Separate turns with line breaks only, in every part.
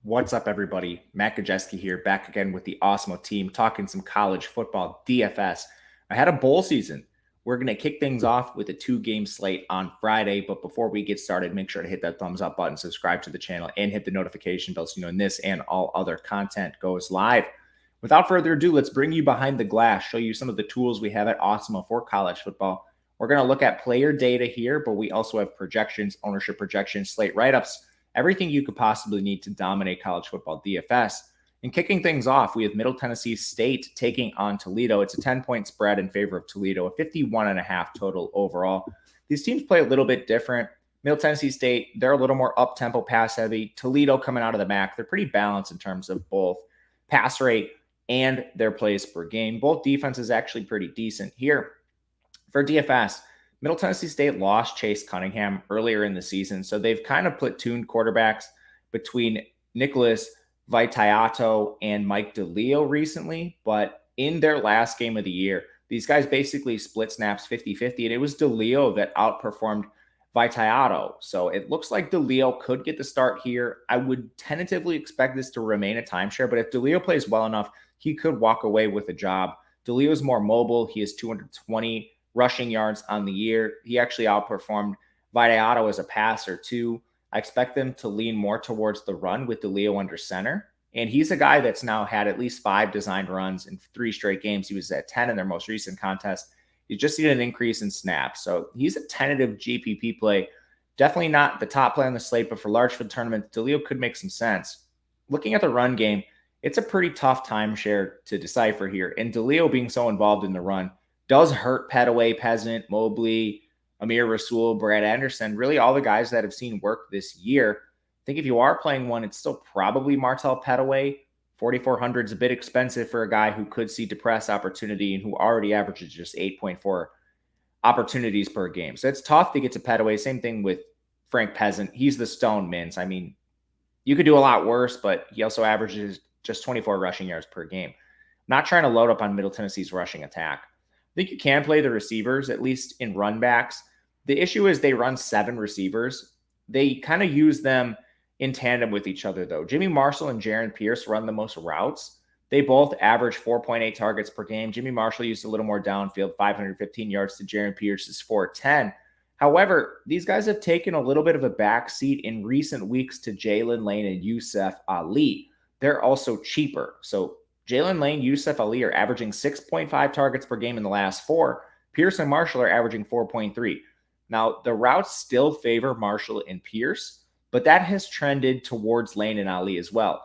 What's up, everybody? Matt Gajewski here, back again with the Awesemo team, talking some college football DFS. I had a bowl season. We're going to kick things off with a 2-game slate on Friday. But before we get started, make sure to hit that thumbs up button, subscribe to the channel, and hit the notification bell so you know when this and all other content goes live. Without further ado, let's bring you behind the glass, show you some of the tools we have at Awesemo for college football. We're going to look at player data here, but we also have projections, ownership projections, slate write-ups, everything you could possibly need to dominate college football DFS. And kicking things off, we have Middle Tennessee State taking on Toledo. It's a 10-point spread in favor of Toledo, a 51.5 total overall. These teams play a little bit different. Middle Tennessee State, they're a little more up-tempo, pass-heavy. Toledo coming out of the MAC, they're pretty balanced in terms of both pass rate and their plays per game. Both defenses actually pretty decent here. For DFS, Middle Tennessee State lost Chase Cunningham earlier in the season, so they've kind of platooned quarterbacks between Nicholas Vitiato and Mike DeLeo recently, but in their last game of the year, these guys basically split snaps 50-50, and it was DeLeo that outperformed Vitiato. So it looks like DeLeo could get the start here. I would tentatively expect this to remain a timeshare, but if DeLeo plays well enough, he could walk away with a job. DeLeo is more mobile. He has 220 rushing yards on the year. He actually outperformed Vitiato as a passer too. I expect them to lean more towards the run with DeLeo under center. And he's a guy that's now had at least 5 designed runs in 3 straight games. He was at 10 in their most recent contest. He's just seen an increase in snaps. So he's a tentative GPP play. Definitely not the top play on the slate, but for large field tournament, DeLeo could make some sense. Looking at the run game, it's a pretty tough timeshare to decipher here. And DeLeo being so involved in the run does hurt Petaway, Peasant, Mobley, Amir Rasul, Brad Anderson, really all the guys that have seen work this year. I think if you are playing one, it's still probably Martell Petaway. 4,400 is a bit expensive for a guy who could see depressed opportunity and who already averages just 8.4 opportunities per game. So it's tough to get to Petaway. Same thing with Frank Peasant. He's the stone mints. I mean, you could do a lot worse, but he also averages just 24 rushing yards per game. I'm not trying to load up on Middle Tennessee's rushing attack. I think you can play the receivers, at least in run backs. The issue is they run 7 receivers. They kind of use them in tandem with each other, though. Jimmy Marshall and Jaron Pierce run the most routes. They both average 4.8 targets per game. Jimmy Marshall used a little more downfield, 515 yards to Jaron Pierce's 410. However, these guys have taken a little bit of a backseat in recent weeks to Jalen Lane and Yusuf Ali. They're also cheaper. So Jalen Lane, Yusuf Ali are averaging 6.5 targets per game in the last 4. Pierce and Marshall are averaging 4.3. Now, the routes still favor Marshall and Pierce, but that has trended towards Lane and Ali as well.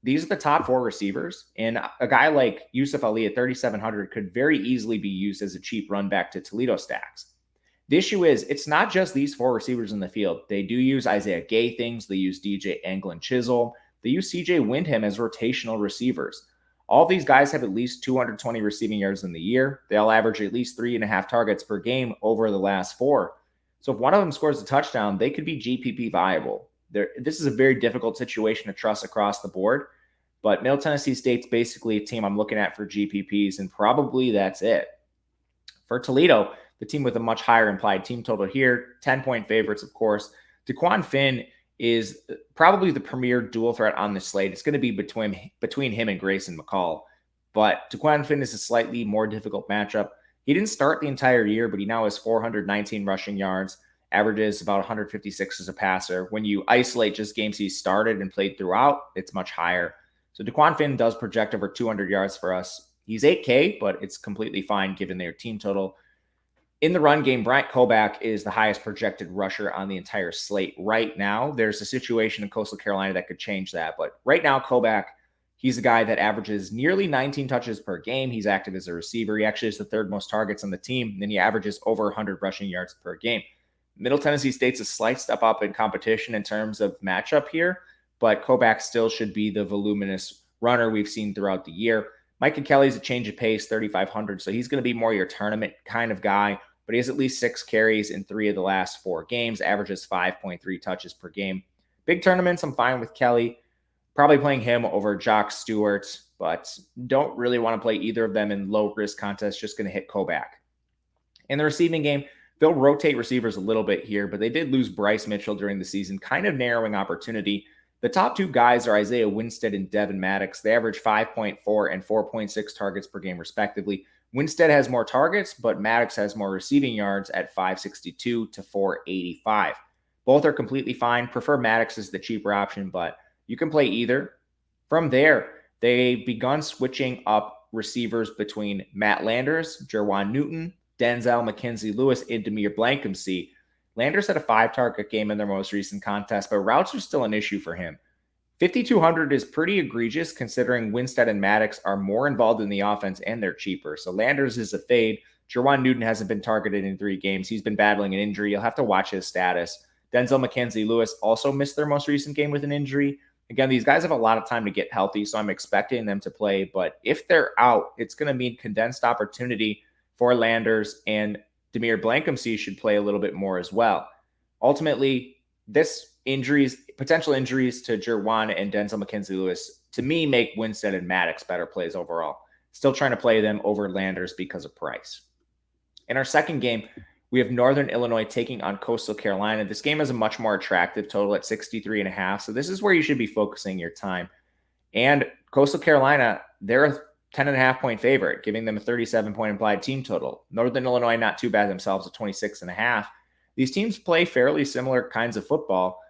These are the top 4 receivers, and a guy like Yusuf Ali at 3,700 could very easily be used as a cheap run back to Toledo stacks. The issue is, it's not just these 4 receivers in the field. They do use Isaiah Gay things. They use DJ Anglin Chisholm. They use CJ Windham as rotational receivers. All these guys have at least 220 receiving yards in the year. They all average at least 3.5 targets per game over the last 4. So if one of them scores a touchdown, they could be GPP viable. This is a very difficult situation to trust across the board, but Middle Tennessee State's basically a team I'm looking at for GPPs, and probably that's it. For Toledo, the team with a much higher implied team total here, 10-point favorites, of course. DeQuan Finn is probably the premier dual threat on the slate. It's going to be between him and Grayson McCall. But DeQuan Finn is a slightly more difficult matchup. He didn't start the entire year, but he now has 419 rushing yards, averages about 156 as a passer. When you isolate just games he started and played throughout, it's much higher. So DeQuan Finn does project over 200 yards for us. He's 8K, but it's completely fine given their team total. In the run game, Bryant Koback is the highest projected rusher on the entire slate right now. There's a situation in Coastal Carolina that could change that. But right now, Koback, he's a guy that averages nearly 19 touches per game. He's active as a receiver. He actually has the 3rd most targets on the team. And then he averages over 100 rushing yards per game. Middle Tennessee State's a slight step up in competition in terms of matchup here, but Koback still should be the voluminous runner we've seen throughout the year. Micah Kelly's a change of pace, 3,500, so he's going to be more your tournament kind of guy, but he has at least 6 carries in 3 of the last 4 games, averages 5.3 touches per game. Big tournaments, I'm fine with Kelly. Probably playing him over Jock Stewart, but don't really want to play either of them in low-risk contests, just going to hit Koback. In the receiving game, they'll rotate receivers a little bit here, but they did lose Bryce Mitchell during the season, kind of narrowing opportunity. The top two guys are Isaiah Winstead and Devin Maddox. They average 5.4 and 4.6 targets per game, respectively. Winstead has more targets, but Maddox has more receiving yards at 562 to 485. Both are completely fine. Prefer Maddox as the cheaper option, but you can play either. From there, they've begun switching up receivers between Matt Landers, Jerwan Newton, Denzel McKenzie-Lewis, and Demir Blankenship. Landers had a 5-target game in their most recent contest, but routes are still an issue for him. 5,200 is pretty egregious considering Winstead and Maddox are more involved in the offense and they're cheaper. So Landers is a fade. Jerwan Newton hasn't been targeted in 3 games. He's been battling an injury. You'll have to watch his status. Denzel McKenzie-Lewis also missed their most recent game with an injury. Again, these guys have a lot of time to get healthy, so I'm expecting them to play. But if they're out, it's going to mean condensed opportunity for Landers, and Demir Blankenship should play a little bit more as well. Ultimately, potential injuries to Jerwan and Denzel McKenzie-Lewis, to me, make Winstead and Maddox better plays overall. Still trying to play them over Landers because of price. In our second game, we have Northern Illinois taking on Coastal Carolina. This game has a much more attractive total at 63.5. So this is where you should be focusing your time. And Coastal Carolina, they're a 10.5 point favorite, giving them a 37 point implied team total. Northern Illinois, not too bad themselves at 26.5. These teams play fairly similar kinds of football.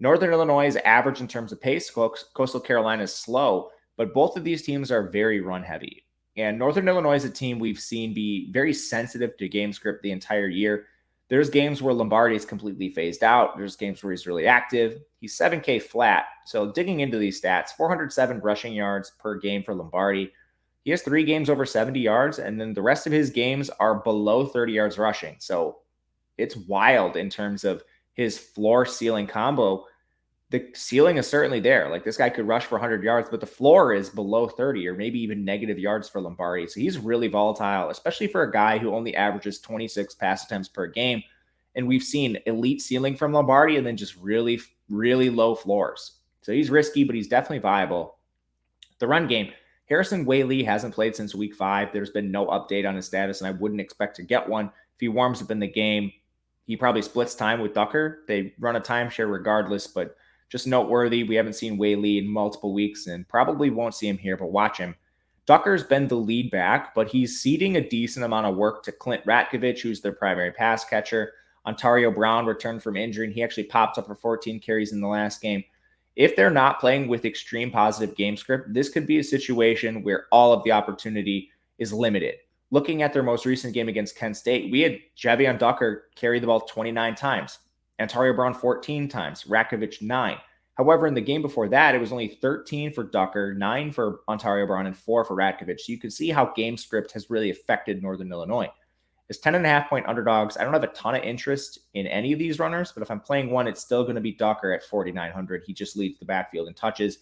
Northern Illinois is average in terms of pace. Coastal Carolina is slow, but both of these teams are very run heavy. And Northern Illinois is a team we've seen be very sensitive to game script the entire year. There's games where Lombardi is completely phased out. There's games where he's really active. He's 7K flat. So digging into these stats, 407 rushing yards per game for Lombardi. He has 3 games over 70 yards, and then the rest of his games are below 30 yards rushing. So it's wild in terms of his floor ceiling combo. The ceiling is certainly there. Like, this guy could rush for 100 yards, but the floor is below 30 or maybe even negative yards for Lombardi. So he's really volatile, especially for a guy who only averages 26 pass attempts per game. And we've seen elite ceiling from Lombardi and then just really, really low floors. So he's risky, but he's definitely viable. The run game, Harrison Whaley hasn't played since week 5. There's been no update on his status, and I wouldn't expect to get one. If he warms up in the game, he probably splits time with Ducker. They run a timeshare regardless, but just noteworthy, we haven't seen Whaley in multiple weeks and probably won't see him here, but watch him. Ducker's been the lead back, but he's ceding a decent amount of work to Clint Ratkovich, who's their primary pass catcher. Ontario Brown returned from injury, and he actually popped up for 14 carries in the last game. If they're not playing with extreme positive game script, this could be a situation where all of the opportunity is limited. Looking at their most recent game against Kent State, we had Javion Ducker carry the ball 29 times. Ontario Brown 14 times, Ratkovich 9. However, in the game before that, it was only 13 for Ducker, 9 for Ontario Brown, and 4 for Ratkovich. So you can see how game script has really affected Northern Illinois. As 10.5 point underdogs, I don't have a ton of interest in any of these runners, but if I'm playing one, it's still going to be Ducker at 4,900. He just leads the backfield in touches.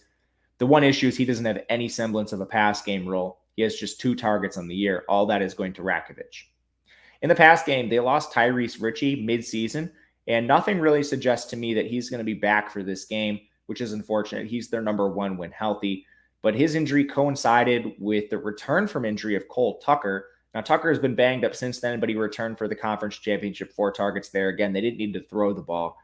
The one issue is he doesn't have any semblance of a pass game role. He has just 2 targets on the year. All that is going to Ratkovich. In the pass game, they lost Tyrese Ritchie midseason, and nothing really suggests to me that he's going to be back for this game, which is unfortunate. He's their number 1 when healthy. But his injury coincided with the return from injury of Cole Tucker. Now, Tucker has been banged up since then, but he returned for the conference championship, 4 targets there. Again, they didn't need to throw the ball.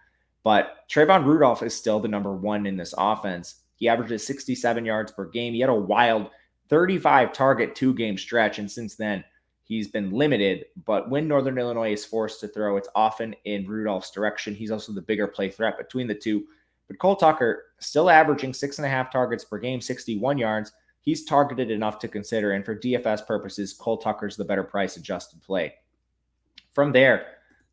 But Trayvon Rudolph is still the number 1 in this offense. He averages 67 yards per game. He had a wild 35 target 2-game stretch, and since then, he's been limited, but when Northern Illinois is forced to throw, it's often in Rudolph's direction. He's also the bigger play threat between the two. But Cole Tucker, still averaging 6.5 targets per game, 61 yards. He's targeted enough to consider, and for DFS purposes, Cole Tucker's the better price adjusted play. From there,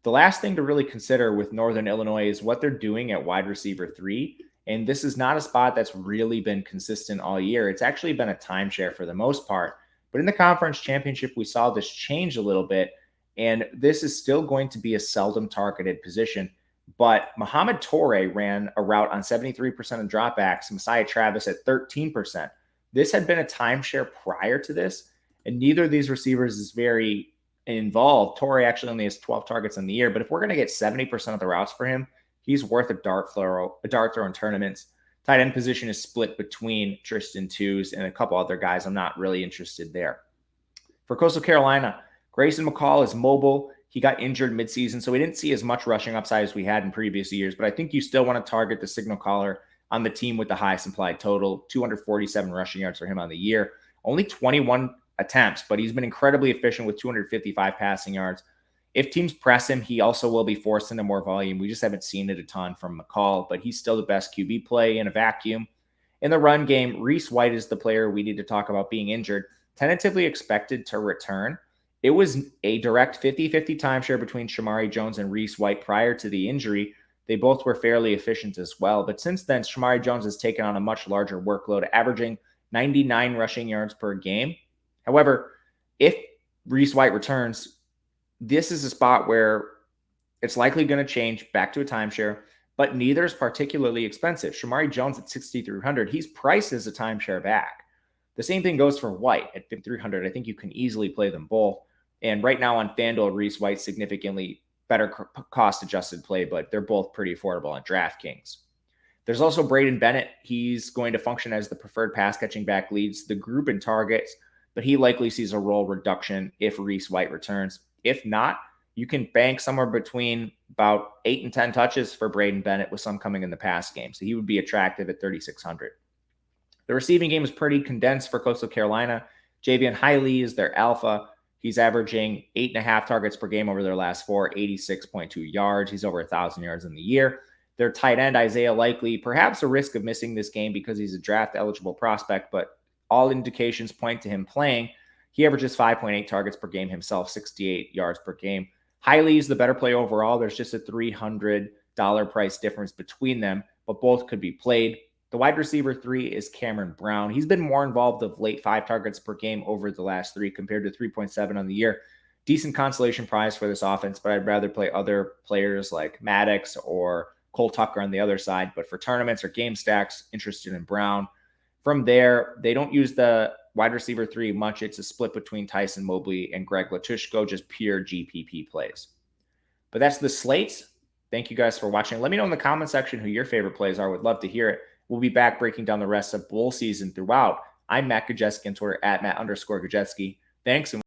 the last thing to really consider with Northern Illinois is what they're doing at wide receiver 3. And this is not a spot that's really been consistent all year. It's actually been a timeshare for the most part. But in the conference championship, we saw this change a little bit, and this is still going to be a seldom targeted position. But Muhammad Toure ran a route on 73% of dropbacks, Messiah Travis at 13%. This had been a timeshare prior to this, and neither of these receivers is very involved. Toure actually only has 12 targets in the year, but if we're going to get 70% of the routes for him, he's worth a dart throw in tournaments. Tight end position is split between Tristan Twos and a couple other guys. I'm not really interested there. For Coastal Carolina, Grayson McCall is mobile. He got injured midseason, so we didn't see as much rushing upside as we had in previous years, but I think you still want to target the signal caller on the team with the highest implied total, 247 rushing yards for him on the year. Only 21 attempts, but he's been incredibly efficient with 255 passing yards. If teams press him, he also will be forced into more volume. We just haven't seen it a ton from McCall, but he's still the best QB play in a vacuum. In the run game, Reese White is the player we need to talk about being injured, tentatively expected to return. It was a direct 50-50 timeshare between Shamari Jones and Reese White prior to the injury. They both were fairly efficient as well. But since then, Shamari Jones has taken on a much larger workload, averaging 99 rushing yards per game. However, if Reese White returns, this is a spot where it's likely going to change back to a timeshare, but neither is particularly expensive. Shamari Jones at 6,300, he's priced as a timeshare back. The same thing goes for White at 5,300. I think you can easily play them both. And right now on FanDuel, Reese White significantly better cost-adjusted play, but they're both pretty affordable on DraftKings. There's also Braden Bennett. He's going to function as the preferred pass-catching back, leads the group in targets, but he likely sees a role reduction if Reese White returns. If not, you can bank somewhere between about 8 and 10 touches for Braden Bennett, with some coming in the pass game. So he would be attractive at 3,600. The receiving game is pretty condensed for Coastal Carolina. Javian Hiley is their alpha. He's averaging 8.5 targets per game over their last 4, 86.2 yards. He's over 1,000 yards in the year. Their tight end, Isaiah Likely, perhaps a risk of missing this game because he's a draft-eligible prospect, but all indications point to him playing. He averages 5.8 targets per game himself, 68 yards per game. Hiley is the better play overall. There's just a $300 price difference between them, but both could be played. The wide receiver 3 is Cameron Brown. He's been more involved of late, 5 targets per game over the last 3 compared to 3.7 on the year. Decent consolation prize for this offense, but I'd rather play other players like Maddox or Cole Tucker on the other side. But for tournaments or game stacks, interested in Brown. From there, they don't use the wide receiver 3 much. It's a split between Tyson Mobley and Greg Latushko, just pure GPP plays. But that's the slates. Thank you guys for watching. Let me know in the comment section who your favorite plays are. Would love to hear it. We'll be back breaking down the rest of bowl season throughout. I'm Matt Gajewski on Twitter at Matt_Gajewski. Thanks. And